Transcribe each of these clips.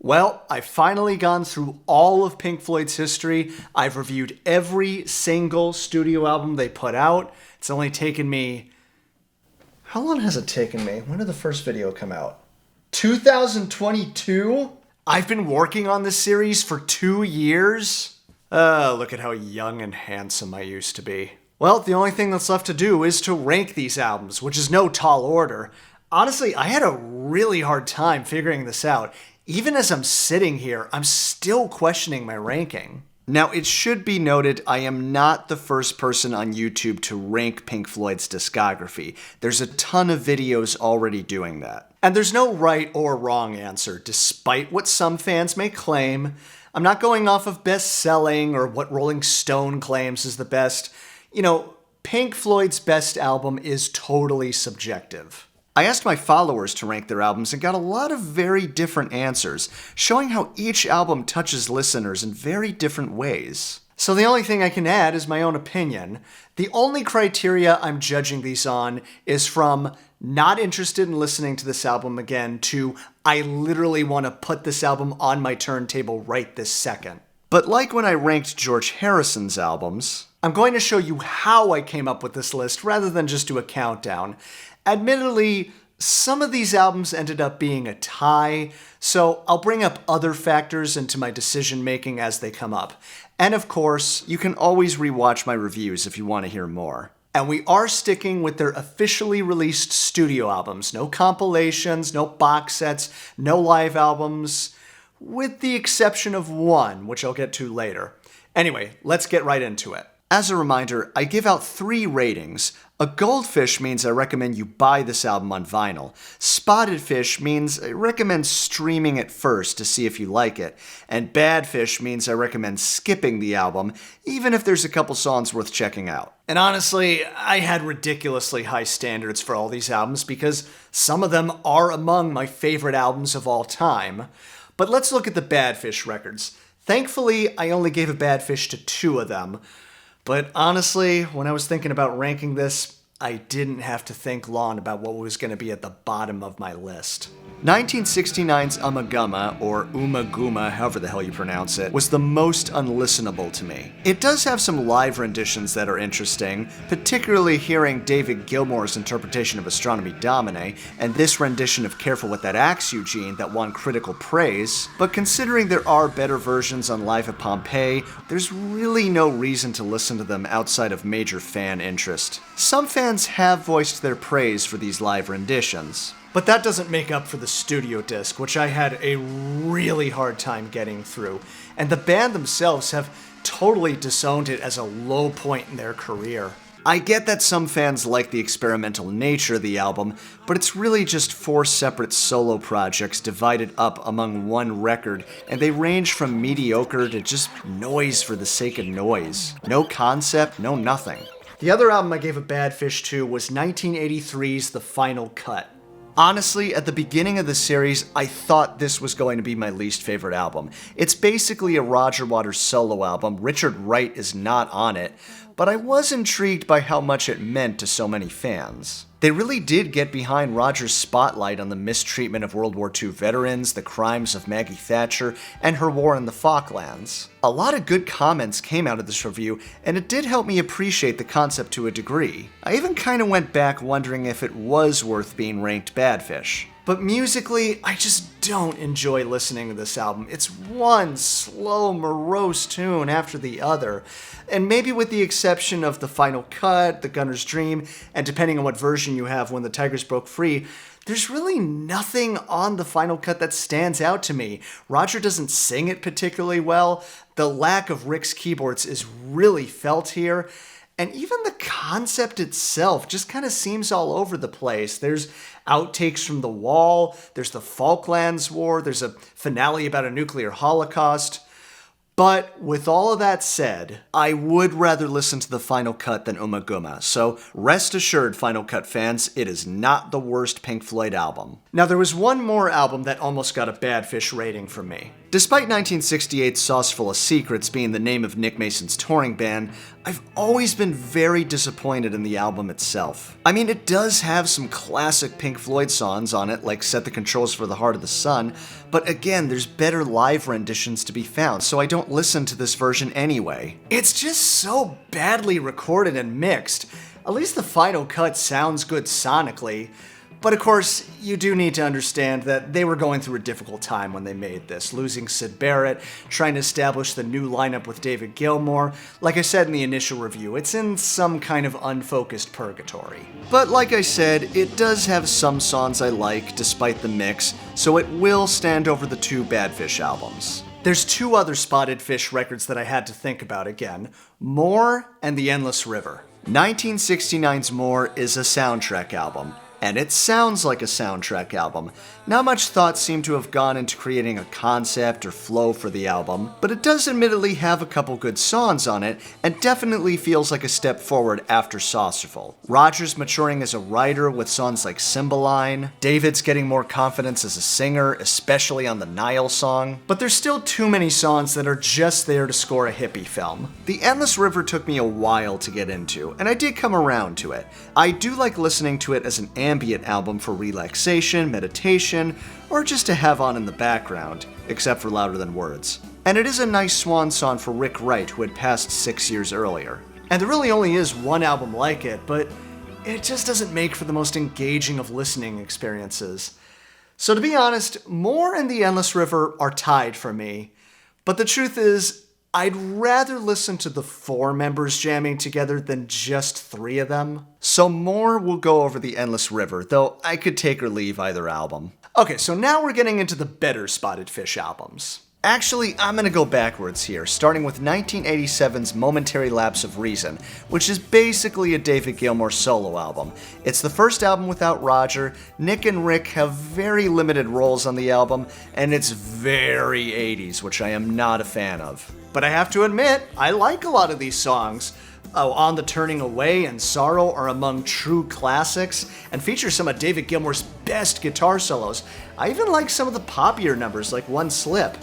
Well, I've finally gone through all of Pink Floyd's history. I've reviewed every single studio album they put out. It's only taken me... How long has it taken me? When did the first video come out? 2022? I've been working on this series for 2 years? Look at how young and handsome I used to be. Well, the only thing that's left to do is to rank these albums, which is no tall order. Honestly, I had a really hard time figuring this out. Even as I'm sitting here, I'm still questioning my ranking. Now, it should be noted I am not the first person on YouTube to rank Pink Floyd's discography. There's a ton of videos already doing that. And there's no right or wrong answer, despite what some fans may claim. I'm not going off of best-selling or what Rolling Stone claims is the best. You know, Pink Floyd's best album is totally subjective. I asked my followers to rank their albums and got a lot of very different answers, showing how each album touches listeners in very different ways. So the only thing I can add is my own opinion. The only criteria I'm judging these on is from not interested in listening to this album again to I literally want to put this album on my turntable right this second. But like when I ranked George Harrison's albums, I'm going to show you how I came up with this list rather than just do a countdown. Admittedly, some of these albums ended up being a tie, so I'll bring up other factors into my decision-making as they come up. And of course, you can always rewatch my reviews if you want to hear more. And we are sticking with their officially released studio albums. No compilations, no box sets, no live albums, with the exception of one, which I'll get to later. Anyway, let's get right into it. As a reminder, I give out 3 ratings. A goldfish means I recommend you buy this album on vinyl. Spotted fish means I recommend streaming it first to see if you like it. And bad fish means I recommend skipping the album, even if there's a couple songs worth checking out. And honestly, I had ridiculously high standards for all these albums because some of them are among my favorite albums of all time. But let's look at the bad fish records. Thankfully, I only gave a bad fish to 2 of them. But honestly, when I was thinking about ranking this, I didn't have to think long about what was going to be at the bottom of my list. 1969's Ummagumma, or Ummagumma, however the hell you pronounce it, was the most unlistenable to me. It does have some live renditions that are interesting, particularly hearing David Gilmour's interpretation of Astronomy Domine, and this rendition of Careful What That Axe, Eugene, that won critical praise, but considering there are better versions on Live at Pompeii, there's really no reason to listen to them outside of major fan interest. Some fans have voiced their praise for these live renditions. But that doesn't make up for the studio disc, which I had a really hard time getting through. And the band themselves have totally disowned it as a low point in their career. I get that some fans like the experimental nature of the album, but it's really just 4 separate solo projects divided up among one record, and they range from mediocre to just noise for the sake of noise. No concept, no nothing. The other album I gave a bad fish to was 1983's The Final Cut. Honestly, at the beginning of the series, I thought this was going to be my least favorite album. It's basically a Roger Waters solo album. Richard Wright is not on it, but I was intrigued by how much it meant to so many fans. They really did get behind Roger's spotlight on the mistreatment of World War II veterans, the crimes of Maggie Thatcher, and her war in the Falklands. A lot of good comments came out of this review, and it did help me appreciate the concept to a degree. I even kind of went back wondering if it was worth being ranked badfish. But musically, I just don't enjoy listening to this album. It's one slow, morose tune after the other. And maybe with the exception of The Final Cut, The Gunner's Dream, and depending on what version you have, When the Tigers Broke Free, there's really nothing on The Final Cut that stands out to me. Roger doesn't sing it particularly well. The lack of Rick's keyboards is really felt here. And even the concept itself just kind of seems all over the place. There's outtakes from The Wall, there's the Falklands War, there's a finale about a nuclear holocaust. But with all of that said, I would rather listen to The Final Cut than Ummagumma, so rest assured, Final Cut fans, it is not the worst Pink Floyd album. Now, there was one more album that almost got a bad fish rating from me. Despite 1968's Sauce Full of Secrets being the name of Nick Mason's touring band, I've always been very disappointed in the album itself. I mean, it does have some classic Pink Floyd songs on it, like Set the Controls for the Heart of the Sun, But again, there's better live renditions to be found, so I don't listen to this version anyway. It's just so badly recorded and mixed. At least the final cut sounds good sonically. But of course, you do need to understand that they were going through a difficult time when they made this, losing Syd Barrett, trying to establish the new lineup with David Gilmour. Like I said in the initial review, it's in some kind of unfocused purgatory. But like I said, it does have some songs I like despite the mix, so it will stand over the two Badfish albums. There's two other Spotted Fish records that I had to think about again, More and The Endless River. 1969's More is a soundtrack album. And it sounds like a soundtrack album. Not much thought seemed to have gone into creating a concept or flow for the album, but it does admittedly have a couple good songs on it, and definitely feels like a step forward after Saucerful. Roger's maturing as a writer with songs like Cymbeline, David's getting more confidence as a singer, especially on the Nile song, but there's still too many songs that are just there to score a hippie film. The Endless River took me a while to get into, and I did come around to it. I do like listening to it as an ambient album for relaxation, meditation, or just to have on in the background, except for Louder Than Words. And it is a nice swan song for Wright, who had passed 6 years earlier. And there really only is one album like it, but it just doesn't make for the most engaging of listening experiences. So to be honest, More and The Endless River are tied for me, but the truth is, I'd rather listen to the 4 members jamming together than just 3 of them. So More will go over The Endless River, though I could take or leave either album. Okay, so now we're getting into the better Spotted Fish albums. Actually, I'm gonna go backwards here, starting with 1987's Momentary Lapse of Reason, which is basically a David Gilmour solo album. It's the first album without Roger, Nick and Rick have very limited roles on the album, and it's very 80s, which I am not a fan of. But I have to admit, I like a lot of these songs. On the Turning Away and Sorrow are among true classics and feature some of David Gilmour's best guitar solos. I even like some of the poppier numbers like One Slip.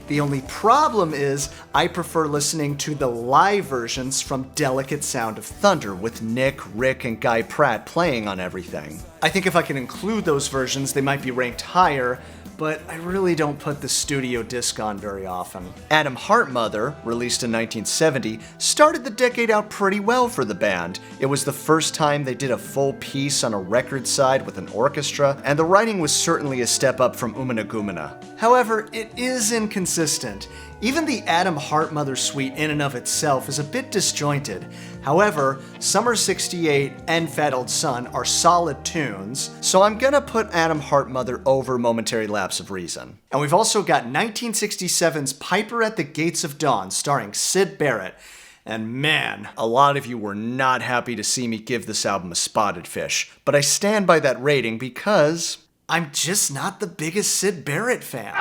The only problem is I prefer listening to the live versions from Delicate Sound of Thunder with Nick, Rick, and Guy Pratt playing on everything. I think if I can include those versions, they might be ranked higher, but I really don't put the studio disc on very often. Adam Heartmother, released in 1970, started the decade out pretty well for the band. It was the first time they did a full piece on a record side with an orchestra, and the writing was certainly a step up from Umina Gumina. However, it is inconsistent. Even the Adam Heartmother suite in and of itself is a bit disjointed. However, Summer 68 and Fat Old Son are solid tunes, so I'm gonna put Adam Heartmother over Momentary Lapse of Reason. And we've also got 1967's Piper at the Gates of Dawn, starring Syd Barrett. And man, a lot of you were not happy to see me give this album a Spotted Fish, but I stand by that rating because I'm just not the biggest Syd Barrett fan.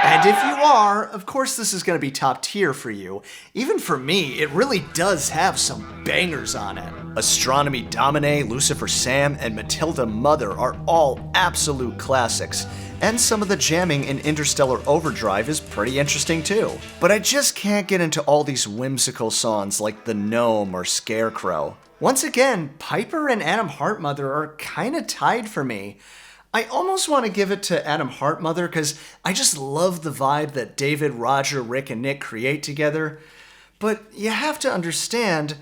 And if you are, of course this is going to be top tier for you. Even for me, it really does have some bangers on it. Astronomy Domine, Lucifer Sam, and Matilda Mother are all absolute classics. And some of the jamming in Interstellar Overdrive is pretty interesting too. But I just can't get into all these whimsical songs like The Gnome or Scarecrow. Once again, Piper and Adam Heartmother are kinda tied for me. I almost want to give it to Adam Heartmother because I just love the vibe that David, Roger, Rick, and Nick create together. But you have to understand,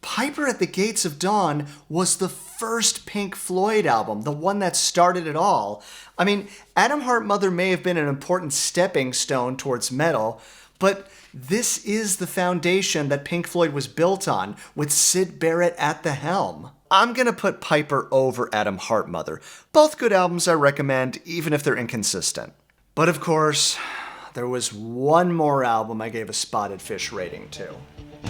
Piper at the Gates of Dawn was the first Pink Floyd album, the one that started it all. I mean, Adam Heartmother may have been an important stepping stone towards metal, but this is the foundation that Pink Floyd was built on, with Syd Barrett at the helm. I'm gonna put Piper over Adam Heartmother. Both good albums I recommend, even if they're inconsistent. But of course, there was one more album I gave a Spotted Fish rating to.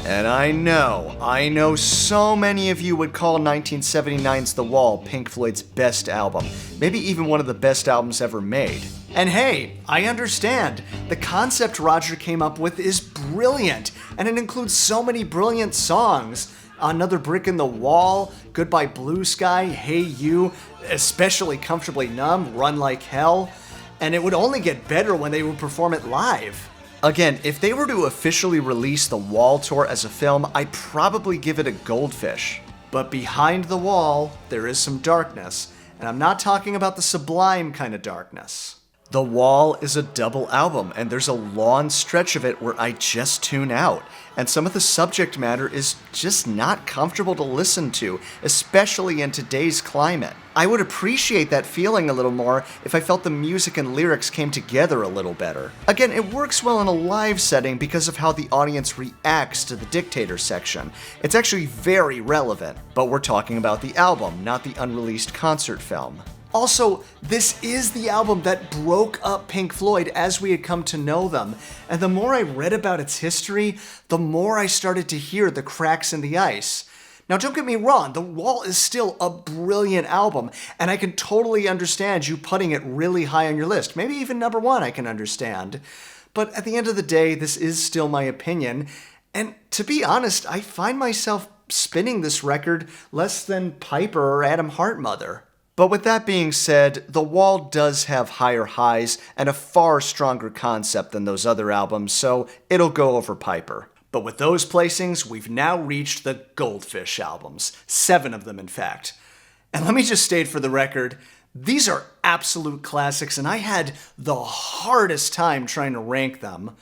And I know so many of you would call 1979's The Wall Pink Floyd's best album, maybe even one of the best albums ever made. And hey, I understand. The concept Roger came up with is brilliant, and it includes so many brilliant songs. Another Brick in the Wall, Goodbye Blue Sky, Hey You, especially Comfortably Numb, Run Like Hell, and it would only get better when they would perform it live. Again, if they were to officially release the Wall tour as a film, I'd probably give it a Goldfish. But behind the wall, there is some darkness, And I'm not talking about the sublime kind of darkness. The Wall is a double album, and there's a long stretch of it where I just tune out, and some of the subject matter is just not comfortable to listen to, especially in today's climate. I would appreciate that feeling a little more if I felt the music and lyrics came together a little better. Again, it works well in a live setting because of how the audience reacts to the Dictator section. It's actually very relevant, but we're talking about the album, not the unreleased concert film. Also, this is the album that broke up Pink Floyd as we had come to know them, and the more I read about its history, the more I started to hear the cracks in the ice. Now don't get me wrong, The Wall is still a brilliant album, and I can totally understand you putting it really high on your list. Maybe even number one I can understand. But at the end of the day, this is still my opinion, and to be honest, I find myself spinning this record less than Piper or Adam Heartmother. But with that being said, The Wall does have higher highs and a far stronger concept than those other albums, so it'll go over Piper. But with those placings, we've now reached the Goldfish albums. 7 of them, in fact. And let me just state for the record, these are absolute classics, and I had the hardest time trying to rank them.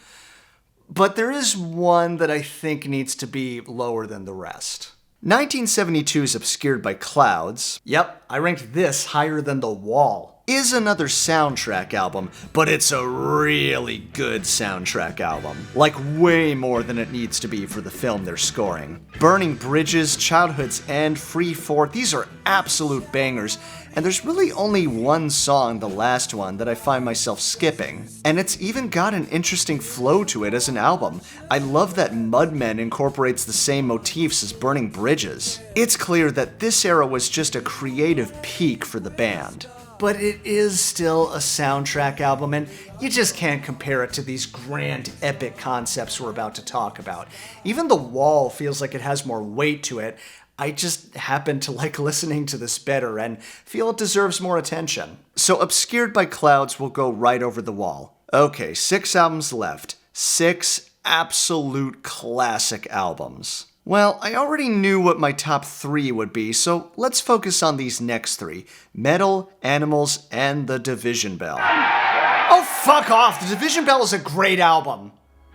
But there is one that I think needs to be lower than the rest. 1972's Obscured by Clouds, yep, I ranked this higher than The Wall, is another soundtrack album, but it's a really good soundtrack album. Like way more than it needs to be for the film they're scoring. Burning Bridges, Childhood's End, Free For, these are absolute bangers, and there's really only one song, the last one, that I find myself skipping. And it's even got an interesting flow to it as an album. I love that Mudmen incorporates the same motifs as Burning Bridges. It's clear that this era was just a creative peak for the band. But it is still a soundtrack album, and you just can't compare it to these grand, epic concepts we're about to talk about. Even The Wall feels like it has more weight to it. I just happen to like listening to this better and feel it deserves more attention. So Obscured by Clouds will go right over The Wall. Okay, 6 albums left. 6 absolute classic albums. Well, I already knew what my top 3 would be, so let's focus on these next 3. Metal, Animals, and The Division Bell. Oh, fuck off! The Division Bell is a great album!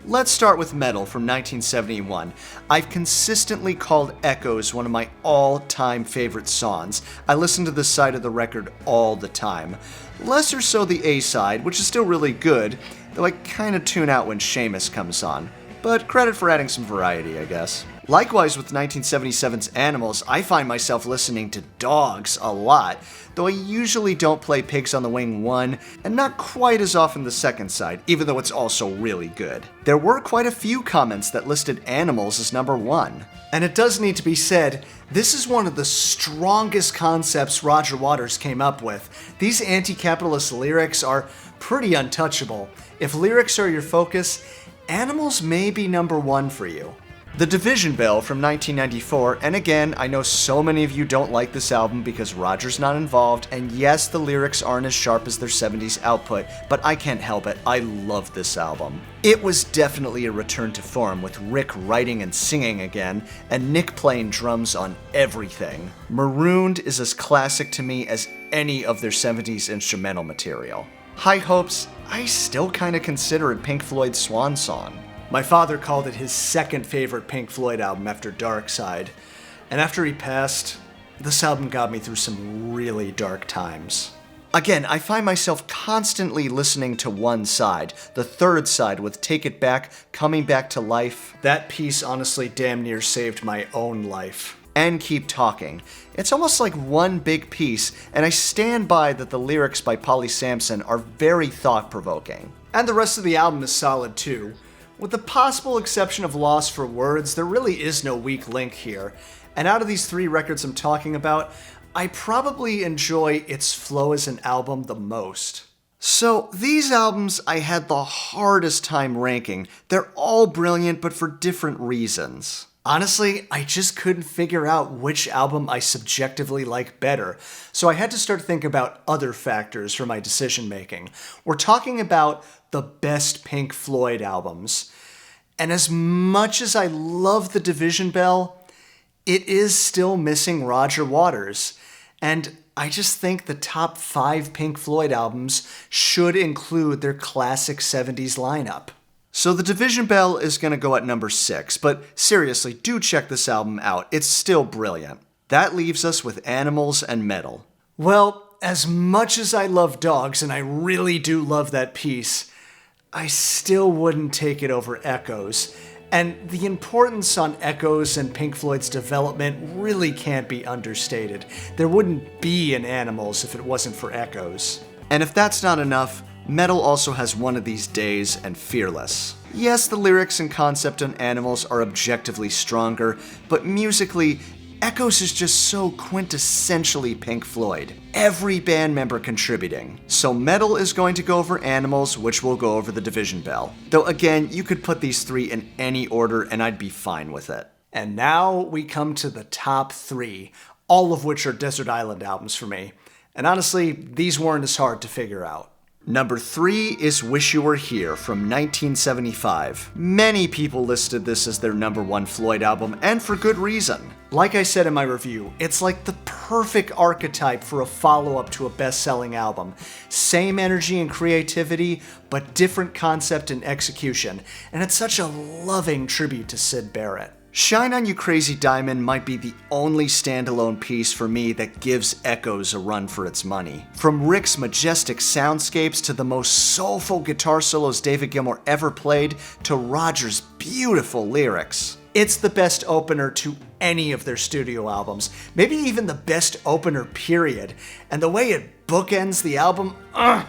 Let's start with Metal from 1971. I've consistently called Echoes one of my all-time favorite songs. I listen to this side of the record all the time. Lesser so the A-side, which is still really good, though I kinda tune out when Seamus comes on. But credit for adding some variety, I guess. Likewise with 1977's Animals, I find myself listening to Dogs a lot, though I usually don't play Pigs on the Wing 1, and not quite as often the second side, even though it's also really good. There were quite a few comments that listed Animals as number 1. And it does need to be said, this is one of the strongest concepts Roger Waters came up with. These anti-capitalist lyrics are pretty untouchable. If lyrics are your focus, Animals may be number 1 for you. The Division Bell from 1994, and again, I know so many of you don't like this album because Roger's not involved, and yes, the lyrics aren't as sharp as their 70s output, but I can't help it, I love this album. It was definitely a return to form, with Rick writing and singing again, and Nick playing drums on everything. Marooned is as classic to me as any of their 70s instrumental material. High Hopes, I still kinda consider it Pink Floyd's swan song. My father called it his second favorite Pink Floyd album after Dark Side, and after he passed, this album got me through some really dark times. Again, I find myself constantly listening to one side, the third side with Take It Back, Coming Back to Life. That piece honestly damn near saved my own life. And Keep Talking. It's almost like one big piece, and I stand by that the lyrics by Polly Sampson are very thought-provoking. And the rest of the album is solid too. With the possible exception of Lost for Words, there really is no weak link here. And out of these 3 records I'm talking about, I probably enjoy its flow as an album the most. So these albums I had the hardest time ranking. They're all brilliant, but for different reasons. Honestly, I just couldn't figure out which album I subjectively like better, so I had to start thinking about other factors for my decision making. We're talking about the best Pink Floyd albums. And as much as I love The Division Bell, it is still missing Roger Waters. And I just think the top 5 Pink Floyd albums should include their classic 70s lineup. So The Division Bell is going to go at number 6, but seriously, do check this album out. It's still brilliant. That leaves us with Animals and Metal. Well, as much as I love Dogs, and I really do love that piece, I still wouldn't take it over Echoes. And the importance on Echoes and Pink Floyd's development really can't be understated. There wouldn't be an Animals if it wasn't for Echoes. And if that's not enough, Metal also has One of These Days and Fearless. Yes, the lyrics and concept on Animals are objectively stronger, but musically, Echoes is just so quintessentially Pink Floyd. Every band member contributing. So Metal is going to go over Animals, which will go over The Division Bell. Though again, you could put these 3 in any order and I'd be fine with it. And now we come to the top 3, all of which are Desert Island albums for me. And honestly, these weren't as hard to figure out. Number 3 is Wish You Were Here from 1975. Many people listed this as their number 1 Floyd album, and for good reason. Like I said in my review, it's like the perfect archetype for a follow-up to a best-selling album. Same energy and creativity, but different concept and execution, and it's such a loving tribute to Syd Barrett. Shine On You Crazy Diamond might be the only standalone piece for me that gives Echoes a run for its money. From Rick's majestic soundscapes to the most soulful guitar solos David Gilmour ever played to Roger's beautiful lyrics. It's the best opener to any of their studio albums, maybe even the best opener period. And the way it bookends the album,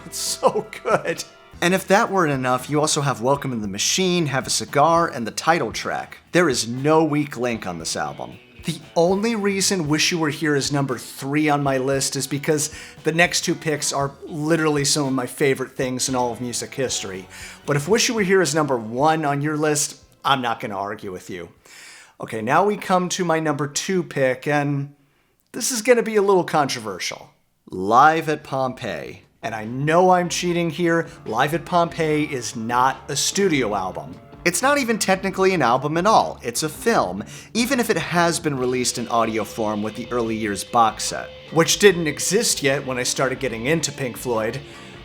it's so good. And if that weren't enough, you also have Welcome in the Machine, Have a Cigar, and the title track. There is no weak link on this album. The only reason Wish You Were Here is number 3 on my list is because the next 2 picks are literally some of my favorite things in all of music history. But if Wish You Were Here is number 1 on your list, I'm not going to argue with you. Okay, now we come to my number 2 pick, and this is going to be a little controversial. Live at Pompeii. And I know I'm cheating here, Live at Pompeii is not a studio album. It's not even technically an album at all, it's a film, even if it has been released in audio form with the early years box set. Which didn't exist yet when I started getting into Pink Floyd,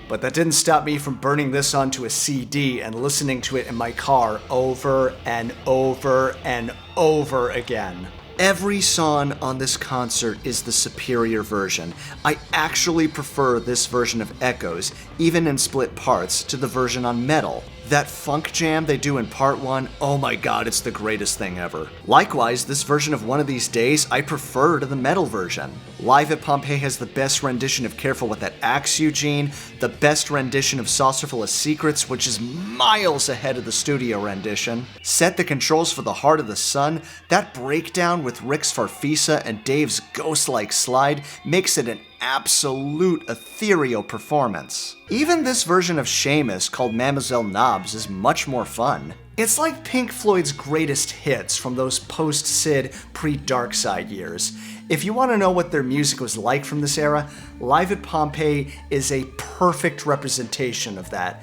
but that didn't stop me from burning this onto a CD and listening to it in my car over and over and over again. Every song on this concert is the superior version. I actually prefer this version of Echoes, even in split parts, to the version on Metal. That funk jam they do in part 1, oh my god, it's the greatest thing ever. Likewise, this version of One of These Days I prefer to the Metal version. Live at Pompeii has the best rendition of Careful What That Axe, Eugene, the best rendition of Saucerful of Secrets, which is miles ahead of the studio rendition. Set the controls for The Heart of the Sun, that breakdown with Rick's Farfisa and Dave's ghost-like slide makes it an absolute ethereal performance. Even this version of Seamus, called Mademoiselle Knobs, is much more fun. It's like Pink Floyd's greatest hits from those post-Syd, pre-Dark Side years. If you want to know what their music was like from this era, Live at Pompeii is a perfect representation of that.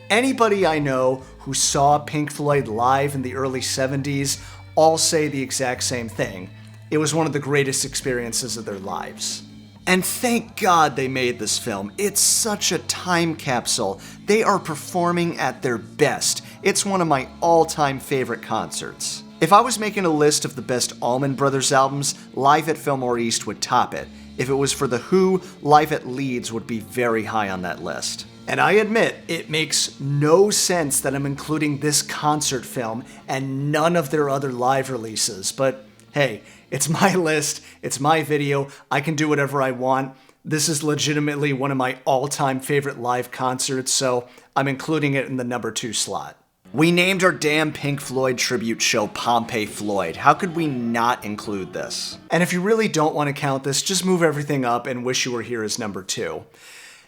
Anybody I know who saw Pink Floyd live in the early 70s all say the exact same thing. It was one of the greatest experiences of their lives. And thank God they made this film. It's such a time capsule. They are performing at their best. It's one of my all-time favorite concerts. If I was making a list of the best Allman Brothers albums, Live at Fillmore East would top it. If it was for The Who, Live at Leeds would be very high on that list. And I admit, it makes no sense that I'm including this concert film and none of their other live releases, but hey, it's my list, it's my video, I can do whatever I want. This is legitimately one of my all-time favorite live concerts, so I'm including it in the number 2 slot. We named our damn Pink Floyd tribute show Pompeii Floyd. How could we not include this? And if you really don't want to count this, just move everything up and Wish You Were Here as number 2.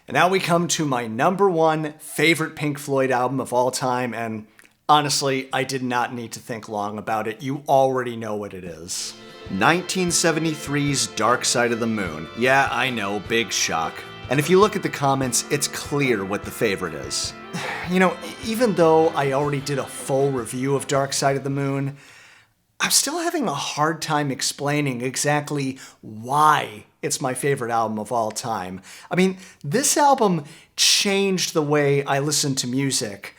And now we come to my number 1 favorite Pink Floyd album of all time, and honestly, I did not need to think long about it. You already know what it is. 1973's Dark Side of the Moon. Yeah, I know, big shock. And if you look at the comments, it's clear what the favorite is. You know, even though I already did a full review of Dark Side of the Moon, I'm still having a hard time explaining exactly why it's my favorite album of all time. I mean, this album changed the way I listen to music.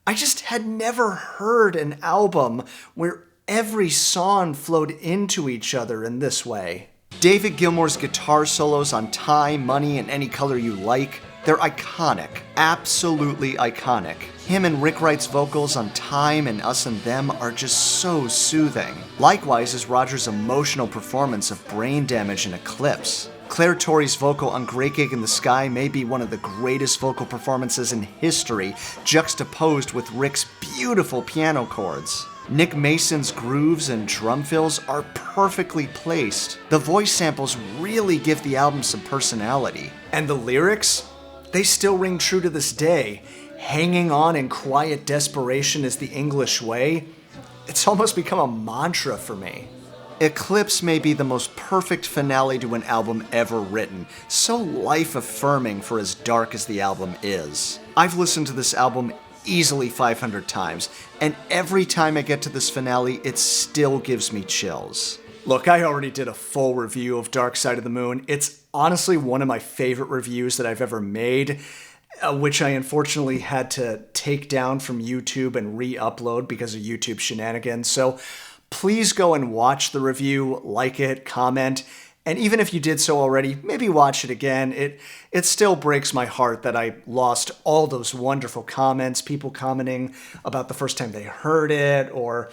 I just had never heard an album where every song flowed into each other in this way. David Gilmour's guitar solos on Time, Money, and Any Color You Like, they're iconic. Absolutely iconic. Him and Rick Wright's vocals on Time and Us and Them are just so soothing. Likewise is Roger's emotional performance of Brain Damage and Eclipse. Claire Torrey's vocal on Great Gig in the Sky may be one of the greatest vocal performances in history, juxtaposed with Rick's beautiful piano chords. Nick Mason's grooves and drum fills are perfectly placed. The voice samples really give the album some personality. And the lyrics? They still ring true to this day. Hanging on in quiet desperation is the English way. It's almost become a mantra for me. Eclipse may be the most perfect finale to an album ever written, so life-affirming for as dark as the album is. I've listened to this album easily 500 times, and every time I get to this finale, it still gives me chills. Look, I already did a full review of Dark Side of the Moon. It's honestly one of my favorite reviews that I've ever made, which I unfortunately had to take down from YouTube and re-upload because of YouTube shenanigans. So please go and watch the review, like it, comment, and even if you did so already, maybe watch it again. It still breaks my heart that I lost all those wonderful comments, people commenting about the first time they heard it, or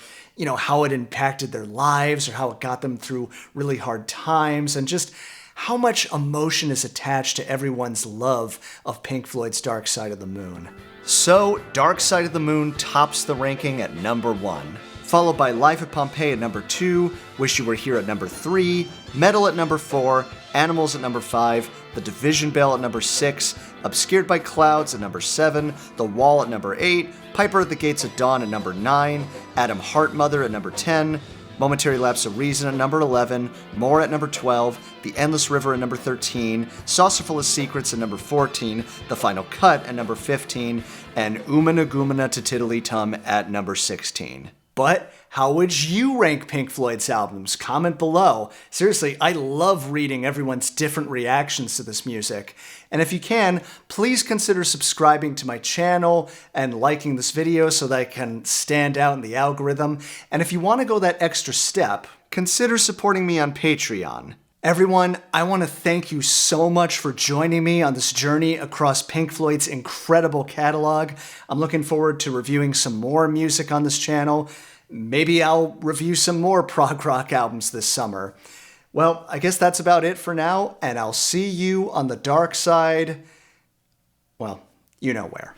how it impacted their lives, or how it got them through really hard times, and just how much emotion is attached to everyone's love of Pink Floyd's Dark Side of the Moon. So, Dark Side of the Moon tops the ranking at number 1. Followed by Live at Pompeii at number 2, Wish You Were Here at number 3, Metal at number 4, Animals at number 5, The Division Bell at number 6, Obscured by Clouds at number 7, The Wall at number 8, Piper at the Gates of Dawn at number 9, Adam Heartmother at number 10, Momentary Lapse of Reason at number 11, More at number 12, The Endless River at number 13, Saucerful of Secrets at number 14, The Final Cut at number 15, and Oomana Goomana to Tiddly Tum at number 16. But how would you rank Pink Floyd's albums? Comment below. Seriously, I love reading everyone's different reactions to this music. And if you can, please consider subscribing to my channel and liking this video so that I can stand out in the algorithm. And if you want to go that extra step, consider supporting me on Patreon. Everyone, I want to thank you so much for joining me on this journey across Pink Floyd's incredible catalog. I'm looking forward to reviewing some more music on this channel. Maybe I'll review some more prog rock albums this summer. Well, I guess that's about it for now, and I'll see you on the dark side. Well, you know where.